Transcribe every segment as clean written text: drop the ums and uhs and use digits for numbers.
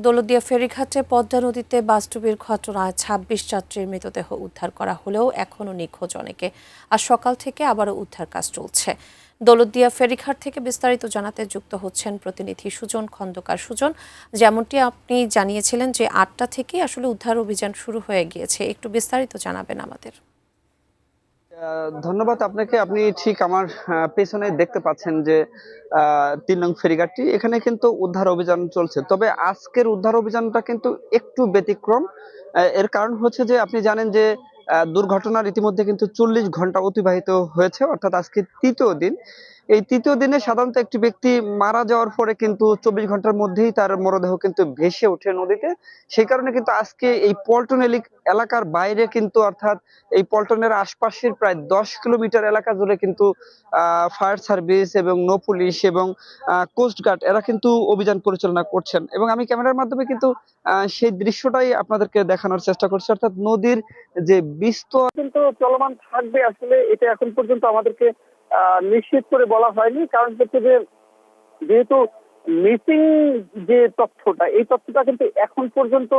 দৌলতদিয়া ফেরিঘাটে পদ্মা নদীতে বাসডুবির ঘটনায় ২৬ যাত্রীর মৃতদেহ উদ্ধার করা হলেও এখনও নিখোঁজ অনেকে। আর সকাল থেকে আবারও উদ্ধার কাজ চলছে। দৌলতদিয়া ফেরিঘাট থেকে বিস্তারিত জানাতে যুক্ত হচ্ছেন প্রতিনিধি সুজন খন্দকার। সুজন, যেমনটি আপনি জানিয়েছিলেন যে ৮টা থেকেই আসলে উদ্ধার অভিযান শুরু হয়ে গিয়েছে, একটু বিস্তারিত জানাবেন আমাদের। ধন্যবাদ আপনাকে। আপনি ঠিক আমার পেছনে দেখতে পাচ্ছেন যে ৩ নং ফেরিঘাটটি, এখানে কিন্তু উদ্ধার অভিযান চলছে। তবে আজকের উদ্ধার অভিযানটা কিন্তু একটু ব্যতিক্রম। এর কারণ হচ্ছে যে আপনি জানেন যে দুর্ঘটনার ইতিমধ্যে কিন্তু ৪০ ঘন্টা অতিবাহিত হয়েছে, অর্থাৎ আজকে তৃতীয় দিন। এই তৃতীয় দিনে সাধারণত একটি ব্যক্তি মারা যাওয়ার পরে কিন্তু ২৪ ঘন্টার মধ্যেই তার মরদেহ কিন্তু ভেসে ওঠে নদীতে। সেই কারণে কিন্তু আজকে এই পল্টন এলাকার বাইরে কিন্তু, অর্থাৎ এই পল্টনের আশপাশের প্রায় ১০ কিলোমিটার এলাকা জুড়ে কিন্তু ফায়ার সার্ভিস এবং নৌ পুলিশ এবং কোস্ট গার্ড এরা কিন্তু অভিযান পরিচালনা করছেন। এবং আমি ক্যামেরার মাধ্যমে কিন্তু সেই দৃশ্যটাই আপনাদেরকে দেখানোর চেষ্টা করছি। অর্থাৎ নদীর যে বিস্তর কিন্তু চলমান থাকবে, আসলে এটা এখন পর্যন্ত আমাদেরকে নিশ্চিত করে বলা হয়নি। কারণ হচ্ছে যে যেহেতু মিসিং যে তথ্যটা, এই তথ্যটা কিন্তু এখন পর্যন্ত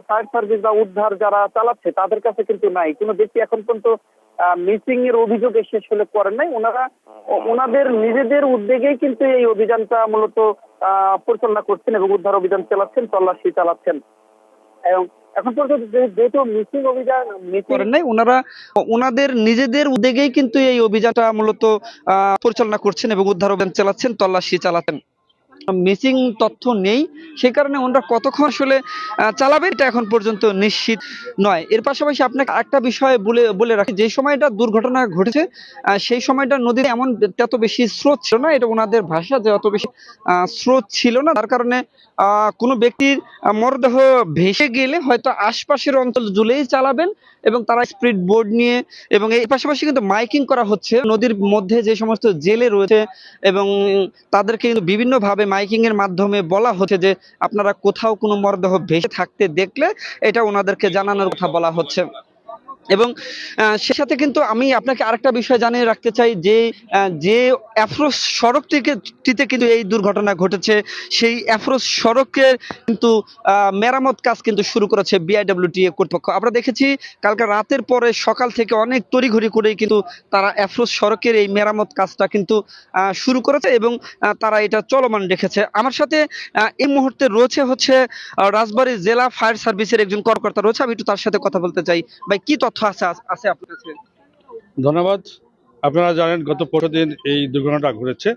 ফায়ার সার্ভিস বা উদ্ধার যারা চালাচ্ছে তাদের কাছে কিন্তু নাই। কোনো ব্যক্তি এখন পর্যন্ত মিসিং এর অভিযোগ এসে আসলে করেন নাই। ওনাদের নিজেদের উদ্যোগেই কিন্তু এই অভিযানটা মূলত পরিচালনা করছেন এবং উদ্ধার অভিযান চালাচ্ছেন, তল্লাশি চালাচ্ছেন। এবং এখন পর্যন্ত যেহেতু মিসিং অভিযান করেন নাই, ওনাদের নিজেদের উদ্যোগেই কিন্তু এই অভিযানটা মূলত পরিচালনা করছেন এবং উদ্ধার অভিযান চালাচ্ছেন, তল্লাশি চালাচ্ছেন। মিসিং তথ্য নেই, সেই কারণে ওনারা কতক্ষণ আসলে চালাবে এটা এখন পর্যন্ত নিশ্চিত নয়। এর পাশাপাশি আপনাকে একটা বিষয় বলে রাখি, যে সময়টা দুর্ঘটনা ঘটেছে সেই সময়টা নদীর এমন এত বেশি স্রোত ছিল না। এটা ওনাদের ভাষা যে অত বেশি স্রোত ছিল না, তার কারণে কোনো ব্যক্তির মরদেহ ভেসে গেলে হয়তো আশপাশের অঞ্চল জুড়েই চালাবেন এবং তারা স্পিড বোর্ড নিয়ে, এবং এই পাশাপাশি কিন্তু মাইকিং করা হচ্ছে নদীর মধ্যে যে সমস্ত জেলে রয়েছে, এবং তাদেরকে কিন্তু বিভিন্নভাবে মাইকিং এর মাধ্যমে বলা হচ্ছে যে আপনারা কোথাও কোনো মরদেহ ভেসে থাকতে দেখলে এটা ওনাদেরকে জানানোর কথা বলা হচ্ছে। এবং সে সাথে কিন্তু আমি আপনাকে আরেকটা বিষয় জানিয়ে রাখতে চাই যে যে অ্যাফ্রোস সড়কটিতে কিন্তু এই দুর্ঘটনা ঘটেছে, সেই অ্যাফ্রোস সড়কের কিন্তু মেরামত কাজ কিন্তু শুরু করেছে বিআইডব্লিউটিএ কর্তৃপক্ষ। আমরা দেখেছি কালকে রাতের পরে সকাল থেকে অনেক তড়িঘড়ি করেই কিন্তু তারা অ্যাফ্রোস সড়কের এই মেরামত কাজটা কিন্তু শুরু করেছে এবং তারা এটা চলমান রেখেছে। আমার সাথে এই মুহূর্তে রয়েছে হচ্ছে রাজবাড়ী জেলা ফায়ার সার্ভিসের একজন কর্মকর্তা রয়েছে, আমি একটু তার সাথে কথা বলতে চাই। ভাই, কি তথ্য আছে আপনার কাছে? ধন্যবাদ। আপনারা জানেন গত পরশুদিন এই দুর্ঘটনাটা ঘটেছে।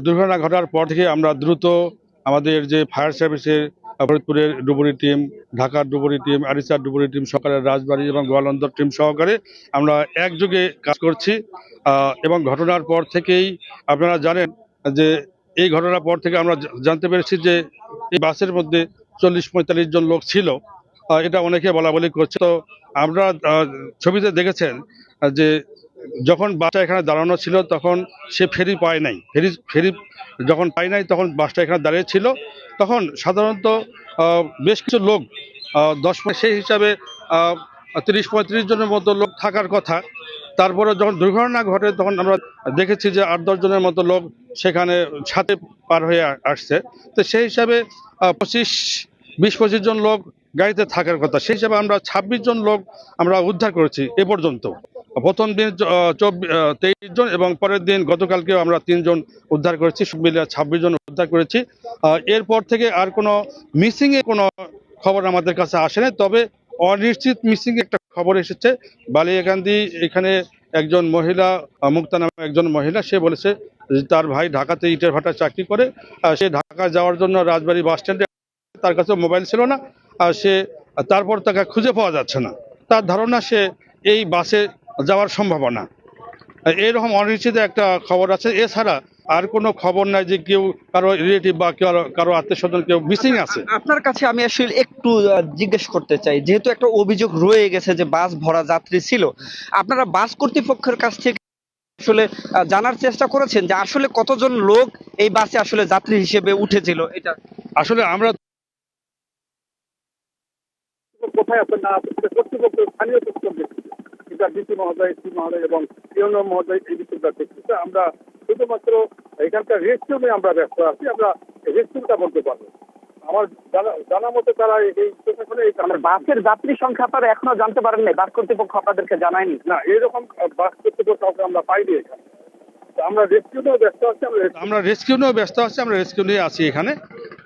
দুর্ঘটনা ঘটার পর থেকে আমরা দ্রুত আমাদের যে ফায়ার সার্ভিসের ফরিদপুরের ডুবুরি টিম, ঢাকার ডুবুরি টিম, আরিসার ডুবুরি টিম, সকালের রাজবাড়ী এবং গোয়ালন্দর টিম সহকারে আমরা একযোগে কাজ করছি। এবং ঘটনার পর থেকেই আপনারা জানেন যে এই ঘটনার পর থেকে আমরা জানতে পেরেছি যে এই বাসের মধ্যে ৪০-৪৫ জন লোক ছিল। এটা অনেকে বলা বলি করছে। তো আমরা ছবিতে দেখেছেন যে যখন বাসটা এখানে দাঁড়ানো ছিল তখন সে ফেরি পায় নাই, ফেরি যখন পায় নাই তখন বাসটা এখানে দাঁড়িয়ে ছিল। তখন সাধারণত বেশ কিছু লোক 10 সেই হিসাবে ৩০-৩৫ জনের মতো লোক থাকার কথা। তারপরে যখন দুর্ঘটনা ঘটে তখন আমরা দেখেছি যে ৮-১০ জনের মতো লোক সেখানে ছাদে পার হয়ে আসছে। তো সেই হিসাবে ২০-২৫ জন লোক গাড়িতে থাকার কথা। সেই হিসাবে আমরা ২৬ জন লোক আমরা উদ্ধার করেছি এ পর্যন্ত। প্রথম দিন ২৩ জন এবং পরের দিন গতকালকেও আমরা ৩ জন উদ্ধার করেছি, সব মিলিয়ে ২৬ জন উদ্ধার করেছি। এরপর থেকে আর কোনো মিসিং এর কোনো খবর আমাদের কাছে আসে না। তবে অনিশ্চিত মিসিং একটা খবর এসেছে বালিয়াকান্দি। এখানে একজন মহিলা, মুক্তা নামে একজন মহিলা, সে বলেছে যে তার ভাই ঢাকাতে ইটের ভাটায় চাকরি করে, সে ঢাকা যাওয়ার জন্য রাজবাড়ী বাস স্ট্যান্ডে, তার কাছে মোবাইল ছিল না, আর সে তারপর তাকে খুঁজে পাওয়া যাচ্ছে না। তার ধারণা সে এই বাসে যাওয়ার সম্ভাবনা। এরকম অনিশ্চিত একটা খবর আছে। এছাড়া আর কোনো খবর নাই যে কেউ কারো রিলেটিভ বা কারো আত্মীয় স্বজন কেউ মিসিং আছে। আপনার কাছে আমি আসলে একটু জিজ্ঞেস করতে চাই, যেহেতু একটা অভিযোগ রয়ে গেছে যে বাস ভরা যাত্রী ছিল, আপনারা বাস কর্তৃপক্ষের কাছ থেকে আসলে জানার চেষ্টা করেছেন যে আসলে কতজন লোক এই বাসে আসলে যাত্রী হিসেবে উঠেছিল? এটা আসলে আমরা কোথায় আছে না আছে কর্তৃপক্ষ স্থানীয় তথ্য দেখছে, এটা ডিসি মহোদয়, এসপি মহোদয় এবং ইউনো মহোদয় এই বিষয়টা দেখতেছে। আমরা শুধুমাত্র এখানকার রেস্টরুমে আমরা ব্যস্ত আছি, আমরা রেস্টরুমটা বলতে পারবো। আমার জানা মতে তারা এই প্রশাসনে বাসের যাত্রী সংখ্যা আপনারা এখনো জানতে পারেন নাই, বাস কর্তৃপক্ষ আপনাদেরকে জানায়নি? না, এরকম বাস কর্তৃপক্ষ কাউকে আমরা পাইনি এখানে। তো আমরা রেস্কিউ নিয়েও ব্যস্ত আছি। আমরা রেস্কিউ নিয়েও ব্যস্ত আছি, আমরা রেস্কিউ নিয়ে আছি এখানে।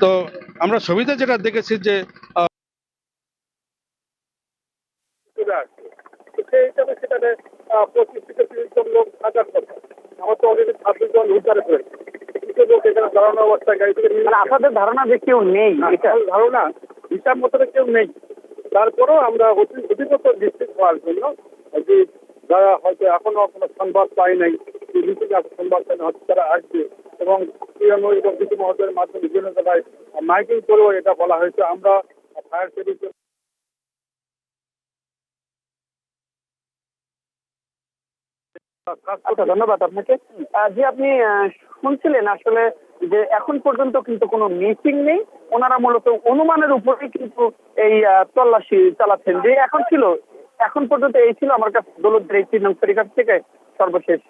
তো আমরা সুবিধা যেটা দেখেছি যে চলে আসছে, তো সেই হিসাবে সেখানে 25 থেকে 30 জন লোক থাকার কথা। আমার তো অলরেডি 26 জন উদ্ধার করেছে, কিছু লোক এখানে দাঁড়ানো অবস্থায় গাড়ি থেকে মানে আপনাদের ধারণা যে কেউ নেই, এটা ধারণা হিসাব মতো কেউ নেই। তারপরেও আমরা অধিকতর নিশ্চিত হওয়ার জন্য যে যারা হয়তো এখনো কোনো সংবাদ পায় নাই, সংবাদ পায় না, হয়তো তারা আসবে এবং পিএমও এবং ডিসি মহোদয়ের মাধ্যমে বিভিন্ন জায়গায় মাইকিং করেও এটা বলা হয়েছে। আমরা ফায়ার সার্ভিসের আচ্ছা, ধন্যবাদ আপনাকে। যে আপনি শুনছিলেন আসলে যে এখন পর্যন্ত কিন্তু কোনো মিসিং নেই, ওনারা মূলত অনুমানের উপরেই কিন্তু এই তল্লাশি চালাচ্ছেন। যে এখন পর্যন্ত এই ছিল আমার কাছে দৌলতদিয়ার এই 3 নং ফেরিঘাট থেকে সর্বশেষ